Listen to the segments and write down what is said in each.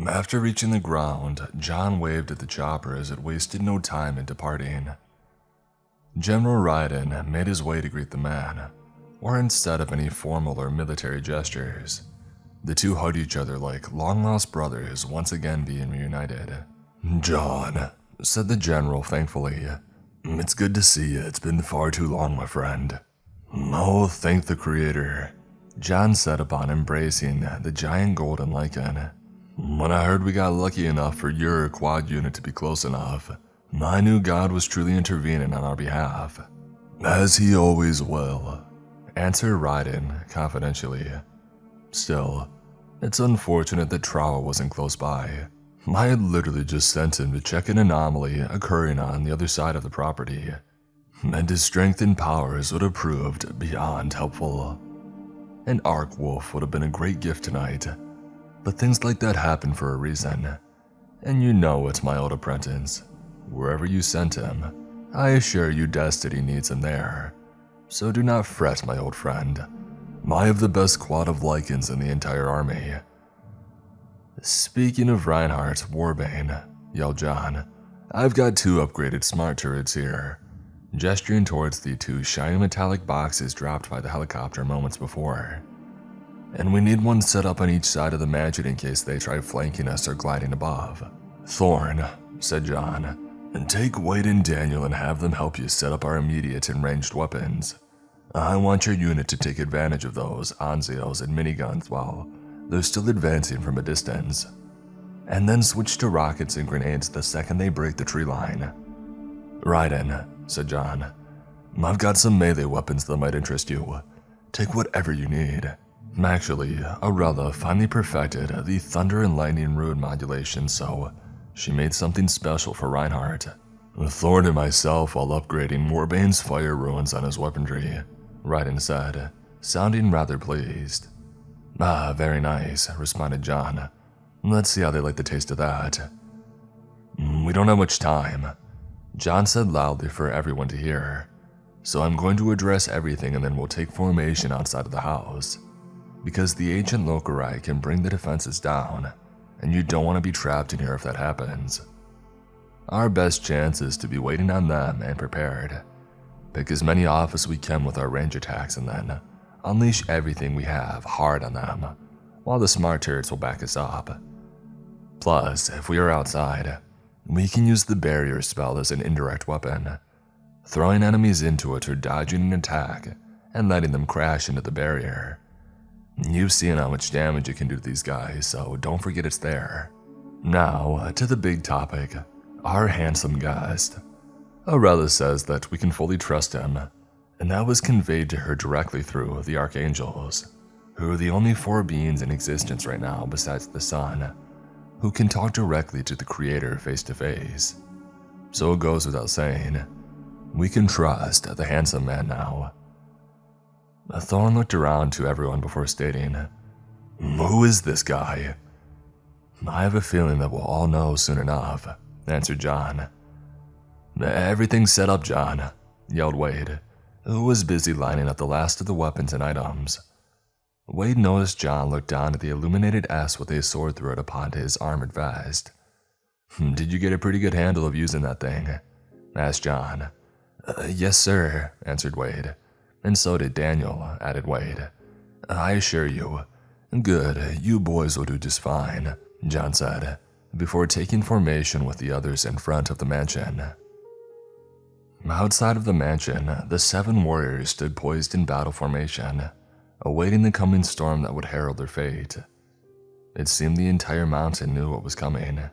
After reaching the ground, John waved at the chopper as it wasted no time in departing. General Raiden made his way to greet the man, or instead of any formal or military gestures, the two hugged each other like long-lost brothers once again being reunited. "John," said the general thankfully, "it's good to see you. It's been far too long, my friend." "Oh, thank the Creator," John said upon embracing the giant golden lichen. "When I heard we got lucky enough for your quad unit to be close enough, I knew God was truly intervening on our behalf." "As he always will," answered Raiden confidentially. "Still, it's unfortunate that Trowel wasn't close by. I had literally just sent him to check an anomaly occurring on the other side of the property, and his strength and powers would have proved beyond helpful. An Arc Wolf would have been a great gift tonight, but things like that happen for a reason, and you know it's my old apprentice. Wherever you sent him, I assure you Destiny needs him there, so do not fret, my old friend. I have the best squad of Lycans in the entire army." "Speaking of Reinhardt's Warbane," yelled John, "I've got 2 upgraded smart turrets here," gesturing towards the 2 shiny metallic boxes dropped by the helicopter moments before. "And we need one set up on each side of the mansion in case they try flanking us or gliding above." "Thorn," said John, "and take Wade and Daniel and have them help you set up our immediate and ranged weapons. I want your unit to take advantage of those Anzios and miniguns while they're still advancing from a distance, and then switch to rockets and grenades the second they break the tree line." "Raiden," said John, "I've got some melee weapons that might interest you. Take whatever you need." Actually, Arella finally perfected the thunder and lightning rune modulation, so she made something special for Reinhardt. "Thorn and myself while upgrading Warbane's fire runes on his weaponry," Raiden said, sounding rather pleased. "Ah, very nice," responded John. "Let's see how they like the taste of that." "We don't have much time," John said loudly for everyone to hear, "so I'm going to address everything and then we'll take formation outside of the house, because the ancient Lokurai can bring the defenses down, and you don't want to be trapped in here if that happens. Our best chance is to be waiting on them and prepared. Pick as many off as we can with our range attacks and then unleash everything we have hard on them, while the smart turrets will back us up. Plus, if we are outside, we can use the barrier spell as an indirect weapon, throwing enemies into it or dodging an attack and letting them crash into the barrier. You've seen how much damage it can do to these guys, so don't forget it's there. Now, to the big topic, our handsome guest. Arella says that we can fully trust him, and that was conveyed to her directly through the Archangels, who are the only 4 beings in existence right now besides the Sun, who can talk directly to the Creator face to face. So it goes without saying, we can trust the handsome man now. Thorn looked around to everyone before stating, "Who is this guy?" "I have a feeling that we'll all know soon enough," answered John. "Everything's set up, John," yelled Wade, who was busy lining up the last of the weapons and items. Wade noticed John look down at the illuminated S with a sword through it upon his armored vest. "Did you get a pretty good handle of using that thing?" asked John. "Yes, sir," answered Wade. "And so did Daniel," added Wade. "I assure you." "Good, you boys will do just fine," John said, before taking formation with the others in front of the mansion. Outside of the mansion, the 7 warriors stood poised in battle formation, awaiting the coming storm that would herald their fate. It seemed the entire mountain knew what was coming,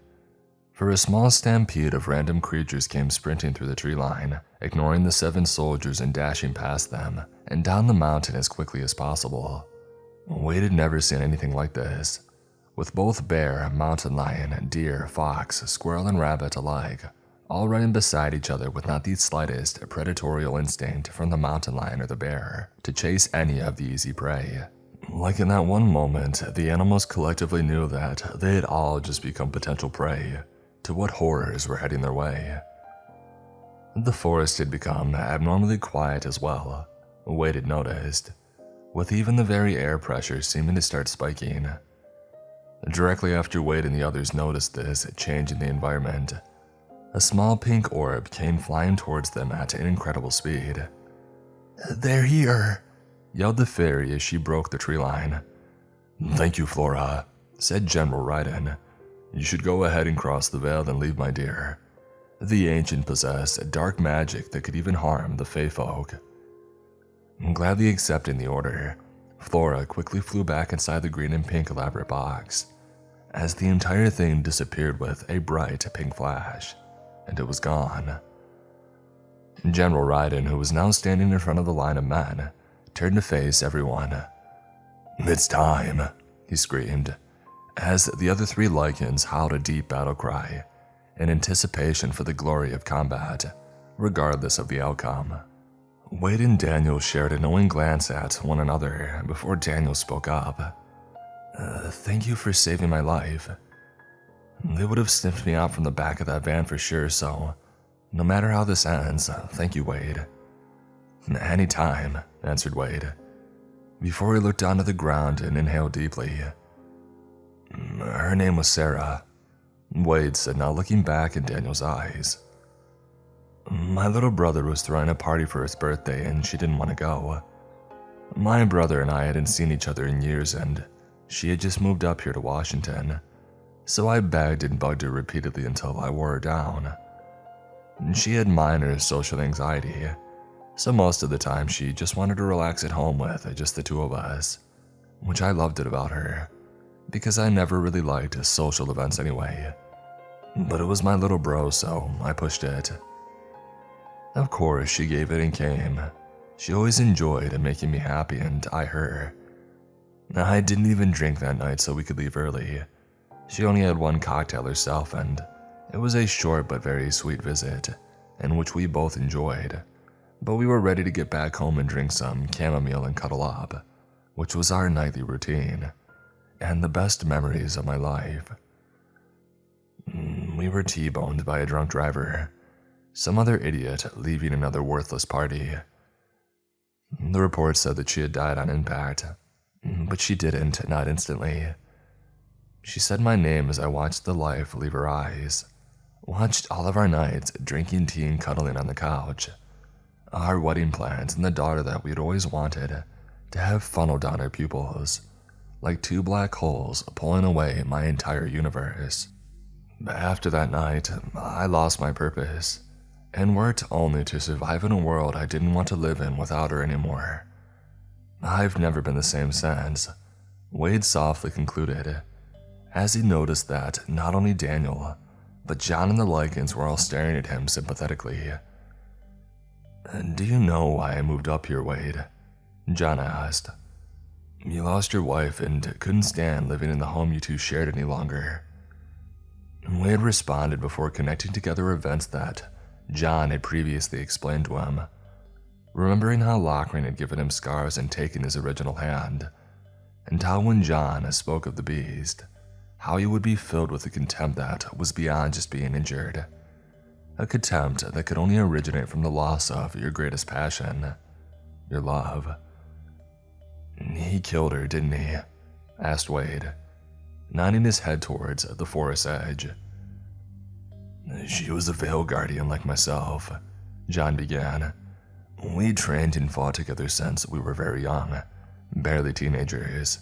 for a small stampede of random creatures came sprinting through the tree line, ignoring the 7 soldiers and dashing past them and down the mountain as quickly as possible. Wade had never seen anything like this, with both bear, mountain lion, deer, fox, squirrel, and rabbit alike all running beside each other with not the slightest predatorial instinct from the mountain lion or the bear to chase any of the easy prey. Like in that one moment, the animals collectively knew that they had all just become potential prey to what horrors were heading their way. The forest had become abnormally quiet as well, Wade had noticed, with even the very air pressure seeming to start spiking. Directly after Wade and the others noticed this change in the environment, a small pink orb came flying towards them at an incredible speed. "They're here," yelled the fairy as she broke the tree line. "Thank you, Flora," said General Raiden. "You should go ahead and cross the veil and leave, my dear. The ancient possessed dark magic that could even harm the Fey folk." Gladly accepting the order, Flora quickly flew back inside the green and pink elaborate box, as the entire thing disappeared with a bright pink flash, and it was gone. General Raiden, who was now standing in front of the line of men, turned to face everyone. "It's time," he screamed, as the other three Lycans howled a deep battle cry in anticipation for the glory of combat, regardless of the outcome. Wade and Daniel shared a knowing glance at one another before Daniel spoke up. Thank you for saving my life. They would have sniffed me out from the back of that van for sure, so no matter how this ends, thank you, Wade." "Any time," answered Wade, before he looked down to the ground and inhaled deeply. "Her name was Sarah," Wade said, now looking back in Daniel's eyes. "My little brother was throwing a party for his birthday and she didn't want to go. My brother and I hadn't seen each other in years and she had just moved up here to Washington, so I begged and bugged her repeatedly until I wore her down. She had minor social anxiety, so most of the time she just wanted to relax at home with just the two of us, which I loved it about her, because I never really liked social events anyway. But it was my little bro, so I pushed it. Of course, she gave it and came. She always enjoyed making me happy and I her. I didn't even drink that night so we could leave early. She only had one cocktail herself and it was a short but very sweet visit, in which we both enjoyed. But we were ready to get back home and drink some chamomile and cuddle up, which was our nightly routine, and the best memories of my life. We were T-boned by a drunk driver, some other idiot leaving another worthless party. The report said that she had died on impact, but she didn't, not instantly. She said my name as I watched the life leave her eyes, watched all of our nights drinking tea and cuddling on the couch, our wedding plans and the daughter that we'd always wanted to have funneled down our pupils, like two black holes pulling away my entire universe. After that night, I lost my purpose, and worked only to survive in a world I didn't want to live in without her anymore. I've never been the same since, Wade softly concluded, as he noticed that not only Daniel, but John and the Lycans were all staring at him sympathetically. "Do you know why I moved up here, Wade?" John asked. "You lost your wife and couldn't stand living in the home you two shared any longer." Wade responded before connecting together events that John had previously explained to him, remembering how Lochran had given him scars and taken his original hand, and how when John spoke of the beast, how he would be filled with a contempt that was beyond just being injured. A contempt that could only originate from the loss of your greatest passion, your love. "He killed her, didn't he?" asked Wade, nodding his head towards the forest edge. "She was a Veil Guardian like myself," John began. "We trained and fought together since we were very young, barely teenagers.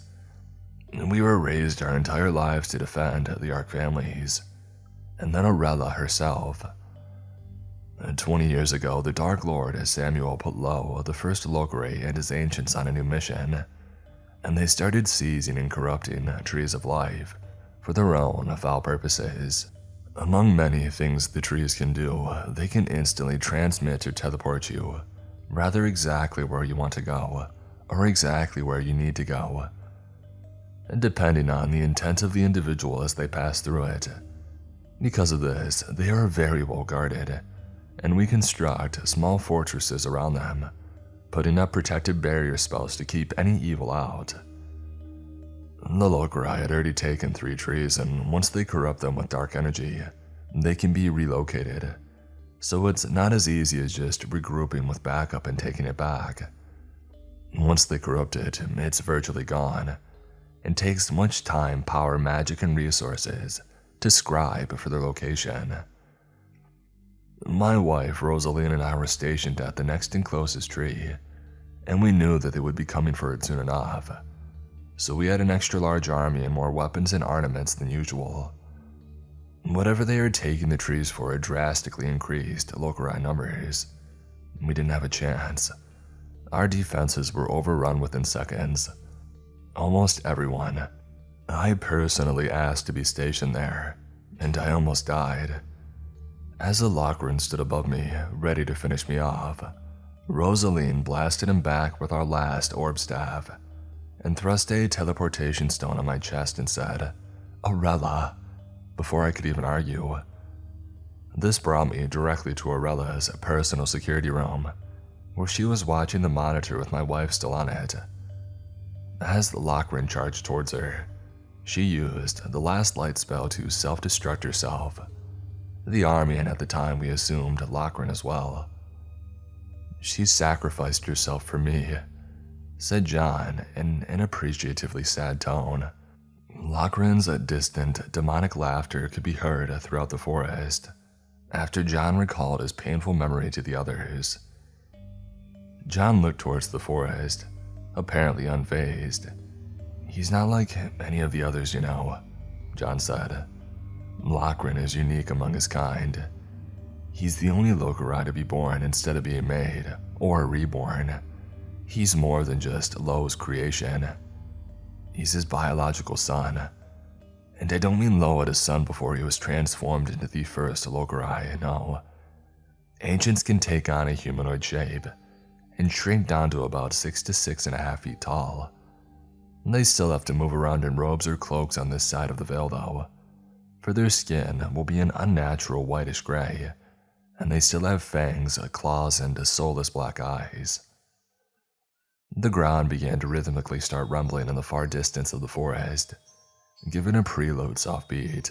We were raised our entire lives to defend the Ark families, and then Arella herself. 20 years ago, the Dark Lord Samuel put low the first Lokere and his ancients on a new mission, and they started seizing and corrupting trees of life for their own foul purposes. Among many things the trees can do, they can instantly transmit or teleport you, rather exactly where you want to go, or exactly where you need to go, depending on the intent of the individual as they pass through it. Because of this, they are very well guarded, and we construct small fortresses around them, putting up protective barrier spells to keep any evil out. The Lokere had already taken 3 trees, and once they corrupt them with dark energy, they can be relocated, so it's not as easy as just regrouping with backup and taking it back. Once they corrupt it, it's virtually gone, and takes much time, power, magic, and resources to scribe for their location. My wife, Rosaline, and I were stationed at the next and closest tree, and we knew that they would be coming for it soon enough. So we had an extra large army and more weapons and armaments than usual. Whatever they were taking the trees for had drastically increased Lokurai numbers. We didn't have a chance. Our defenses were overrun within seconds. Almost everyone. I personally asked to be stationed there, and I almost died. As the Lochran stood above me, ready to finish me off, Rosaline blasted him back with our last orb staff, and thrust a teleportation stone on my chest and said, "Arella," before I could even argue. This brought me directly to Arella's personal security room, where she was watching the monitor with my wife still on it. As the Lochran charged towards her, she used the last light spell to self-destruct herself. The army, and at the time we assumed Lochran as well. "She sacrificed herself for me," said John in an appreciatively sad tone. Lochran's distant, demonic laughter could be heard throughout the forest, after John recalled his painful memory to the others. John looked towards the forest, apparently unfazed. "He's not like any of the others, you know," John said. "Lochran is unique among his kind. He's the only Lokurai to be born instead of being made, or reborn. He's more than just Lo's creation. He's his biological son. And I don't mean Lo had a son before he was transformed into the first Lokurai, no. Ancients can take on a humanoid shape, and shrink down to about 6 to 6.5 feet tall. They still have to move around in robes or cloaks on this side of the veil though, for their skin will be an unnatural whitish gray, and they still have fangs, claws, and soulless black eyes. The ground began to rhythmically start rumbling in the far distance of the forest, giving a prelude soft beat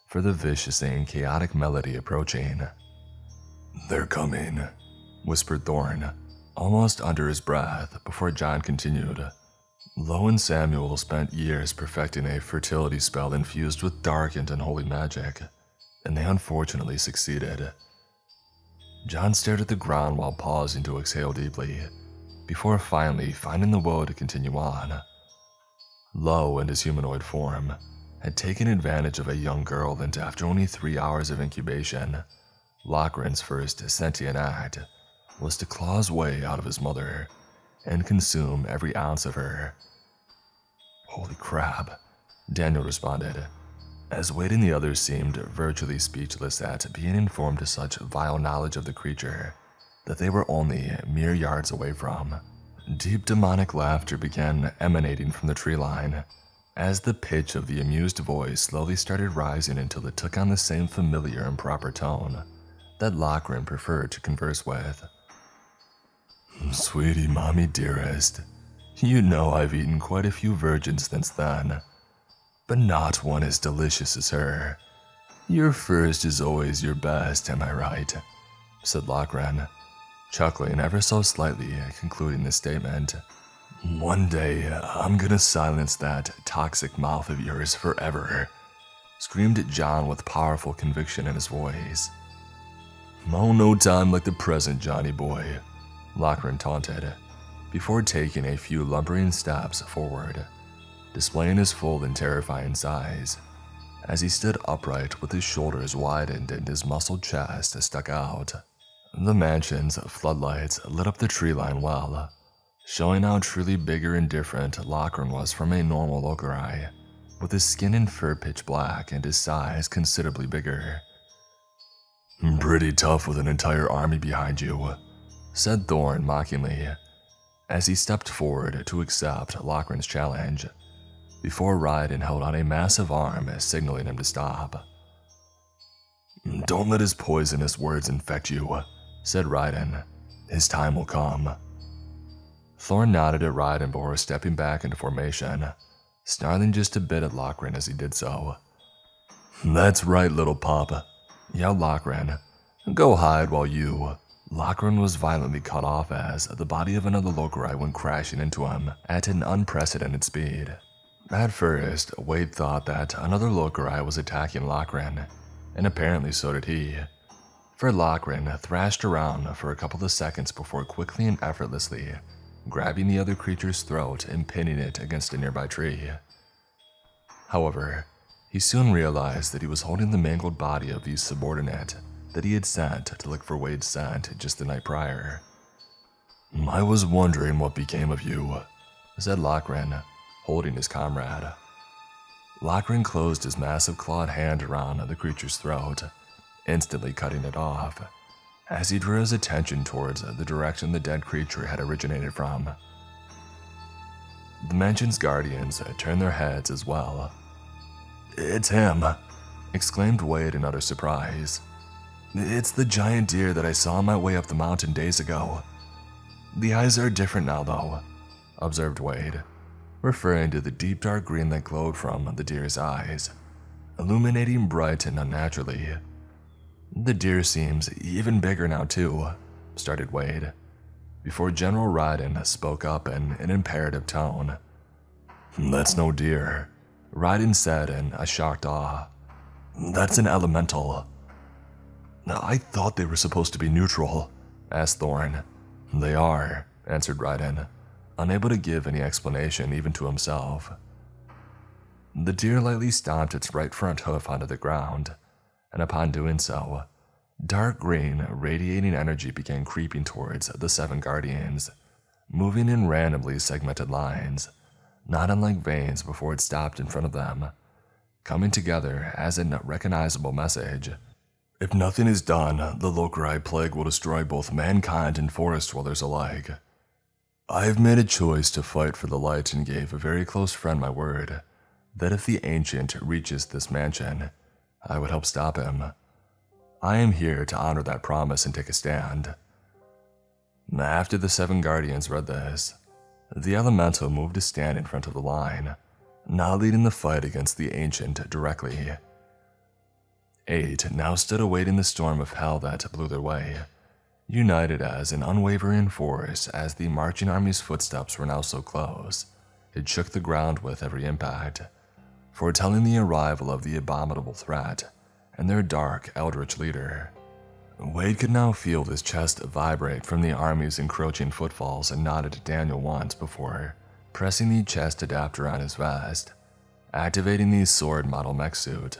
for the vicious and chaotic melody approaching. "They're coming," whispered Thorn, almost under his breath, before John continued. "Lo and Samuel spent years perfecting a fertility spell infused with dark and unholy magic, and they unfortunately succeeded." John stared at the ground while pausing to exhale deeply, before finally finding the will to continue on. Lo, in his humanoid form, had taken advantage of a young girl, and after only 3 hours of incubation, Lochran's first sentient act was to claw his way out of his mother and consume every ounce of her. "Holy crap," Daniel responded, as Wade and the others seemed virtually speechless at being informed of such vile knowledge of the creature that they were only mere yards away from. Deep demonic laughter began emanating from the tree line, as the pitch of the amused voice slowly started rising until it took on the same familiar and proper tone that Lochran preferred to converse with. "Sweetie, mommy dearest, you know I've eaten quite a few virgins since then, but not one as delicious as her. Your first is always your best, am I right?" said Lochran, chuckling ever so slightly, concluding the statement. "One day, I'm gonna silence that toxic mouth of yours forever," screamed John with powerful conviction in his voice. "Oh, no time like the present, Johnny boy," Lochran taunted, before taking a few lumbering steps forward, displaying his full and terrifying size, as he stood upright with his shoulders widened and his muscled chest stuck out. The mansion's floodlights lit up the tree line well, showing how truly bigger and different Lochran was from a normal Lokurai, with his skin and fur pitch black and his size considerably bigger. "Pretty tough with an entire army behind you," said Thorn mockingly, as he stepped forward to accept Lochran's challenge, before Raiden held out a massive arm signaling him to stop. "Don't let his poisonous words infect you," said Raiden. "His time will come." Thorn nodded at Raiden before stepping back into formation, snarling just a bit at Lochran as he did so. "That's right, little pup," yelled Lochran. "Go hide while you—" Lochran was violently cut off as the body of another Lokurai went crashing into him at an unprecedented speed. At first, Wade thought that another Lokurai was attacking Lochran, and apparently so did he. For Lochran thrashed around for a couple of seconds before quickly and effortlessly grabbing the other creature's throat and pinning it against a nearby tree. However, he soon realized that he was holding the mangled body of the subordinate that he had sent to look for Wade's scent just the night prior. "I was wondering what became of you," said Lochran, holding his comrade. Lochran closed his massive clawed hand around the creature's throat, instantly cutting it off, as he drew his attention towards the direction the dead creature had originated from. The mansion's guardians turned their heads as well. "It's him," exclaimed Wade in utter surprise. "It's the giant deer that I saw on my way up the mountain days ago. The eyes are different now, though," observed Wade, referring to the deep dark green that glowed from the deer's eyes, illuminating bright and unnaturally. "The deer seems even bigger now, too," started Wade, before General Ryden spoke up in an imperative tone. "That's no deer," Ryden said in a shocked awe. "That's an elemental." "I thought they were supposed to be neutral," asked Thorne. "They are," answered Ryden, unable to give any explanation even to himself. The deer lightly stomped its right front hoof onto the ground, and upon doing so, dark green, radiating energy began creeping towards the 7 guardians, moving in randomly segmented lines, not unlike veins before it stopped in front of them, coming together as a recognizable message. "If nothing is done, the Lokurai plague will destroy both mankind and forest dwellers alike. I have made a choice to fight for the light and gave a very close friend my word that if the Ancient reaches this mansion, I would help stop him. I am here to honor that promise and take a stand." After the 7 guardians read this, the elemental moved to stand in front of the line, now leading the fight against the Ancient directly. 8 now stood awaiting the storm of hell that blew their way, united as an unwavering force as the marching army's footsteps were now so close, it shook the ground with every impact, foretelling the arrival of the abominable threat and their dark, eldritch leader. Wade could now feel his chest vibrate from the army's encroaching footfalls and nodded to Daniel once before pressing the chest adapter on his vest, activating the sword model mech suit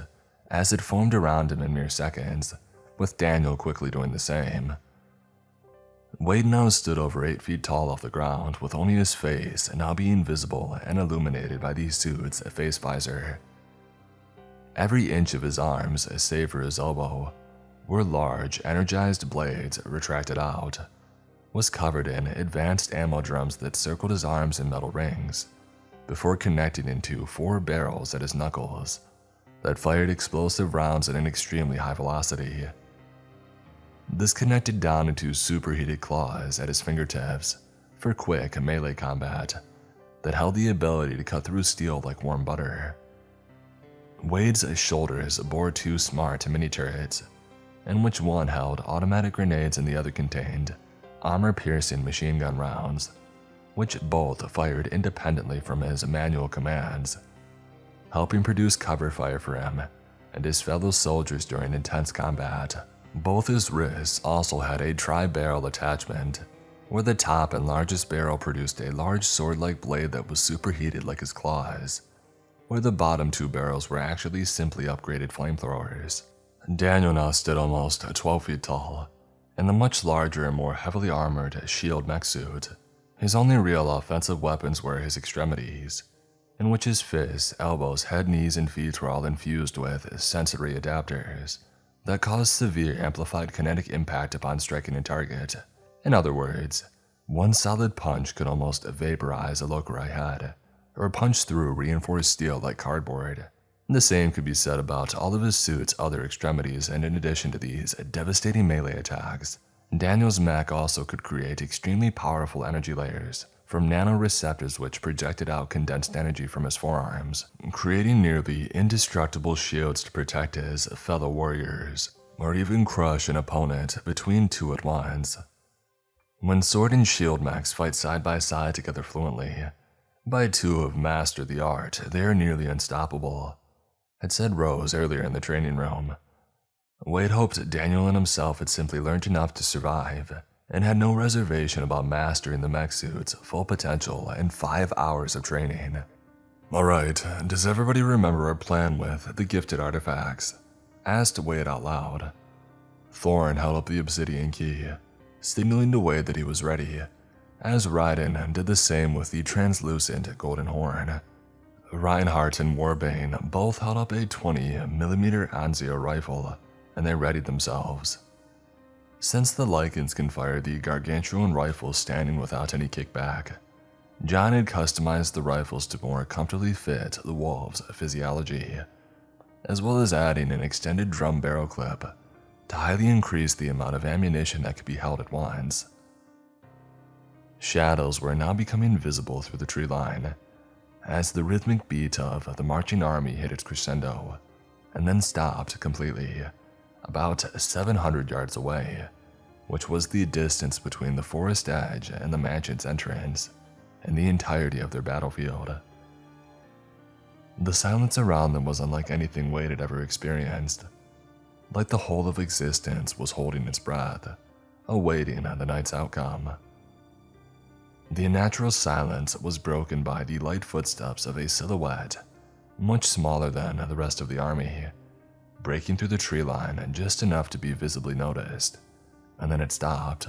as it formed around him in mere seconds, with Daniel quickly doing the same. Wade now stood over 8 feet tall off the ground, with only his face now being visible and illuminated by the suit's face visor. Every inch of his arms, save for his elbow, where large, energized blades retracted out, was covered in advanced ammo drums that circled his arms in metal rings, before connecting into 4 barrels at his knuckles that fired explosive rounds at an extremely high velocity. This connected down into superheated claws at his fingertips for quick melee combat that held the ability to cut through steel like warm butter. Wade's shoulders bore 2 smart mini turrets, in which one held automatic grenades and the other contained armor-piercing machine gun rounds, which both fired independently from his manual commands, helping produce cover fire for him and his fellow soldiers during intense combat. Both his wrists also had a tri-barrel attachment, where the top and largest barrel produced a large sword-like blade that was superheated like his claws, where the bottom 2 barrels were actually simply upgraded flamethrowers. Daniel now stood almost 12 feet tall, in the much larger and more heavily armored shield mech suit. His only real offensive weapons were his extremities, in which his fists, elbows, head, knees, and feet were all infused with sensory adapters that caused severe amplified kinetic impact upon striking a target. In other words, one solid punch could almost vaporize a Lokurai head, or punch through reinforced steel like cardboard. The same could be said about all of his suit's other extremities, and in addition to these devastating melee attacks, Daniel's mech also could create extremely powerful energy layers from nanoreceptors which projected out condensed energy from his forearms, creating nearly indestructible shields to protect his fellow warriors, or even crush an opponent between 2 at once. When sword and shield mechs fight side by side together fluently, By two who have mastered the art, they are nearly unstoppable, had said Rose earlier in the training room. Wade hoped Daniel and himself had simply learned enough to survive, and had no reservation about mastering the mech suit's full potential in 5 hours of training. "Alright, does everybody remember our plan with the gifted artifacts?" asked Wade out loud. Thorne held up the obsidian key, signaling to Wade that he was ready, as Raiden did the same with the translucent golden horn. Reinhardt and Warbane both held up a 20mm Anzio rifle, and they readied themselves. Since the Lycans can fire the gargantuan rifles standing without any kickback, John had customized the rifles to more comfortably fit the wolves' physiology, as well as adding an extended drum barrel clip to highly increase the amount of ammunition that could be held at once. Shadows were now becoming visible through the tree line, as the rhythmic beat of the marching army hit its crescendo, and then stopped completely, about 700 yards away, which was the distance between the forest edge and the mansion's entrance, and the entirety of their battlefield. The silence around them was unlike anything Wade had ever experienced, like the whole of existence was holding its breath, awaiting the night's outcome. The unnatural silence was broken by the light footsteps of a silhouette, much smaller than the rest of the army, breaking through the tree line just enough to be visibly noticed, and then it stopped.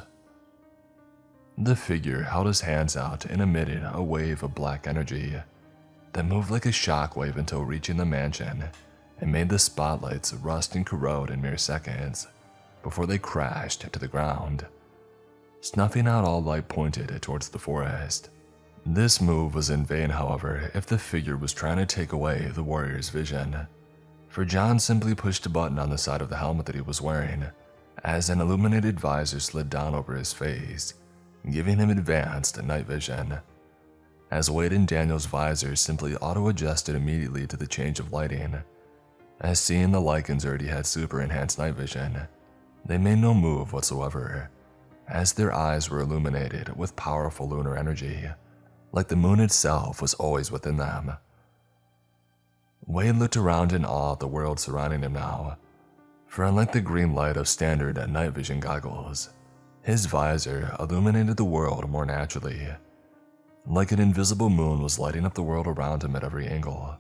The figure held his hands out and emitted a wave of black energy that moved like a shockwave until reaching the mansion and made the spotlights rust and corrode in mere seconds before they crashed to the ground, snuffing out all light pointed towards the forest. This move was in vain, however, if the figure was trying to take away the warrior's vision, for John simply pushed a button on the side of the helmet that he was wearing as an illuminated visor slid down over his face, giving him advanced night vision. As Wade and Daniel's visors simply auto-adjusted immediately to the change of lighting, as seeing the Lycans already had super enhanced night vision, they made no move whatsoever, as their eyes were illuminated with powerful lunar energy, like the moon itself was always within them. Wade looked around in awe at the world surrounding him now, for unlike the green light of standard night vision goggles, his visor illuminated the world more naturally, like an invisible moon was lighting up the world around him at every angle,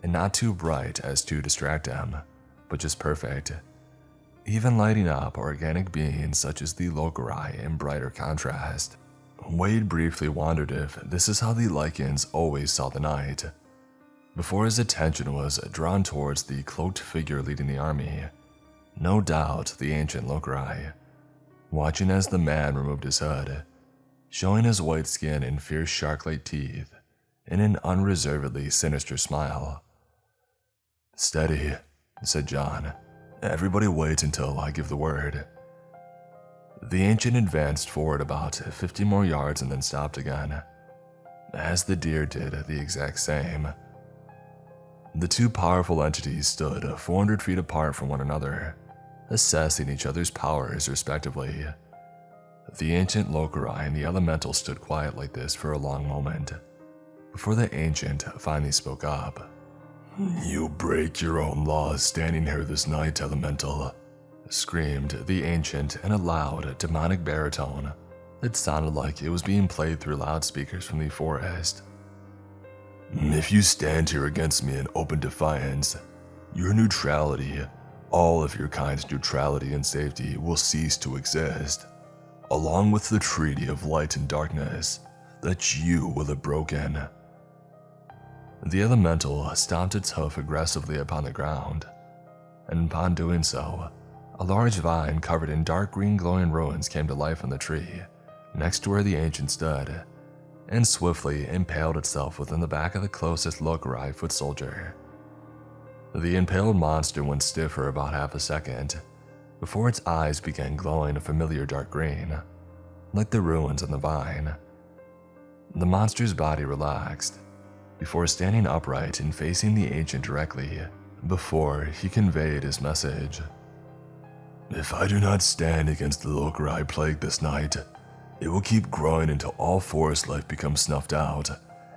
and not too bright as to distract him, but just perfect, even lighting up organic beings such as the Locurai in brighter contrast. Wade briefly wondered if this is how the Lycans always saw the night, before his attention was drawn towards the cloaked figure leading the army, no doubt the ancient Locurai, watching as the man removed his hood, showing his white skin and fierce shark-like teeth in an unreservedly sinister smile. "Steady," said John. "Everybody wait until I give the word." The ancient advanced forward about 50 more yards and then stopped again, as the deer did the exact same. The two powerful entities stood 400 feet apart from one another, assessing each other's powers respectively. The ancient Locurai and the elemental stood quiet like this for a long moment, before the ancient finally spoke up. "You break your own laws standing here this night, elemental," screamed the ancient in a loud, demonic baritone that sounded like it was being played through loudspeakers from the forest. "If you stand here against me in open defiance, your neutrality, all of your kind's neutrality and safety will cease to exist, along with the treaty of light and darkness that you will have broken." The elemental stomped its hoof aggressively upon the ground, and upon doing so, a large vine covered in dark green glowing ruins came to life on the tree next to where the ancient stood, and swiftly impaled itself within the back of the closest Locurai foot soldier. The impaled monster went stiff for about half a second, before its eyes began glowing a familiar dark green, like the ruins on the vine. The monster's body relaxed, before standing upright and facing the ancient directly, before he conveyed his message. "If I do not stand against the Locurai plague this night, it will keep growing until all forest life becomes snuffed out,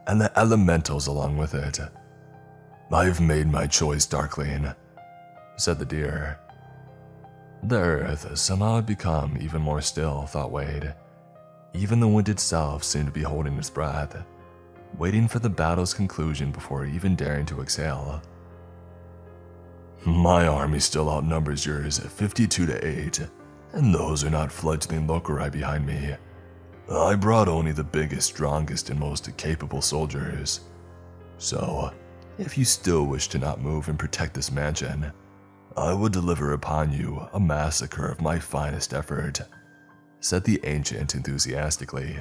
and the elementals along with it. "I've made my choice, Darkling," said the deer. The earth somehow had become even more still, thought Wade. Even the wind itself seemed to be holding its breath, waiting for the battle's conclusion before even daring to exhale. "My army still outnumbers yours 52-8, and those are not fledgling Lokurai behind me. I brought only the biggest, strongest, and most capable soldiers. So, if you still wish to not move and protect this mansion, I will deliver upon you a massacre of my finest effort," said the ancient enthusiastically.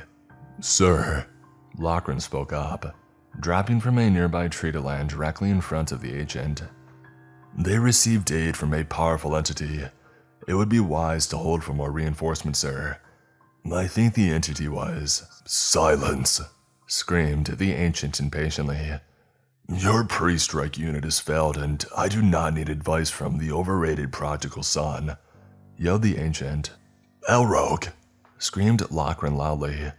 "Sir," Lochran spoke up, dropping from a nearby tree to land directly in front of the ancient. "They received aid from a powerful entity. It would be wise to hold for more reinforcements, sir. I think the entity was—" "Silence!" screamed the ancient impatiently. "Your pre-strike unit has failed, and I do not need advice from the overrated prodigal son," yelled the ancient. "Elrogue!" screamed Lochran loudly,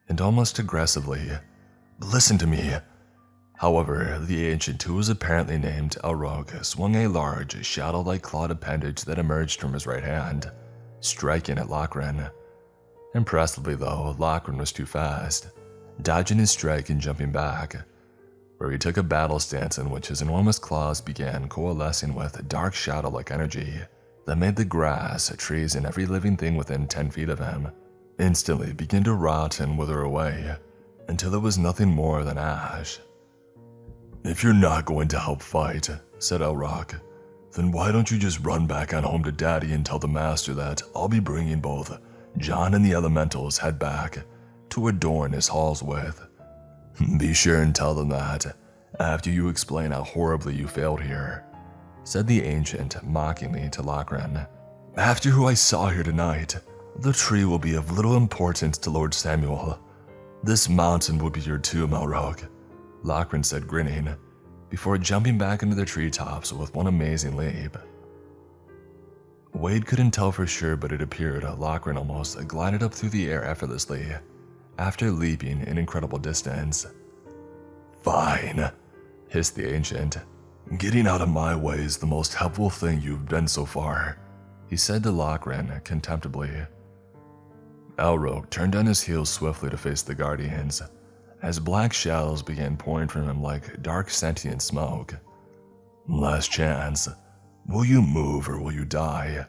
and almost aggressively. "Listen to me." However, the ancient, who was apparently named Elrogue, swung a large, shadow-like clawed appendage that emerged from his right hand, striking at Lochran. Impressively though, Lochran was too fast, dodging his strike and jumping back, where he took a battle stance in which his enormous claws began coalescing with dark shadow-like energy that made the grass, trees, and every living thing within 10 feet of him instantly begin to rot and wither away until it was nothing more than ash. "If you're not going to help fight," said Elrock, "then why don't you just run back on home to Daddy and tell the master that I'll be bringing both John and the elementals head back to adorn his halls with. Be sure and tell them that after you explain how horribly you failed here," said the ancient mockingly to Lochran. "After who I saw here tonight, the tree will be of little importance to Lord Samuel. This mountain will be your tomb, Elrogue," Lochran said, grinning, before jumping back into the treetops with one amazing leap. Wade couldn't tell for sure, but it appeared Lochran almost glided up through the air effortlessly, after leaping an incredible distance. "Fine," hissed the ancient. "Getting out of my way is the most helpful thing you've been so far," he said to Lochran contemptibly. Elrogue turned on his heels swiftly to face the Guardians, as black shadows began pouring from him like dark sentient smoke. "Last chance. Will you move or will you die?"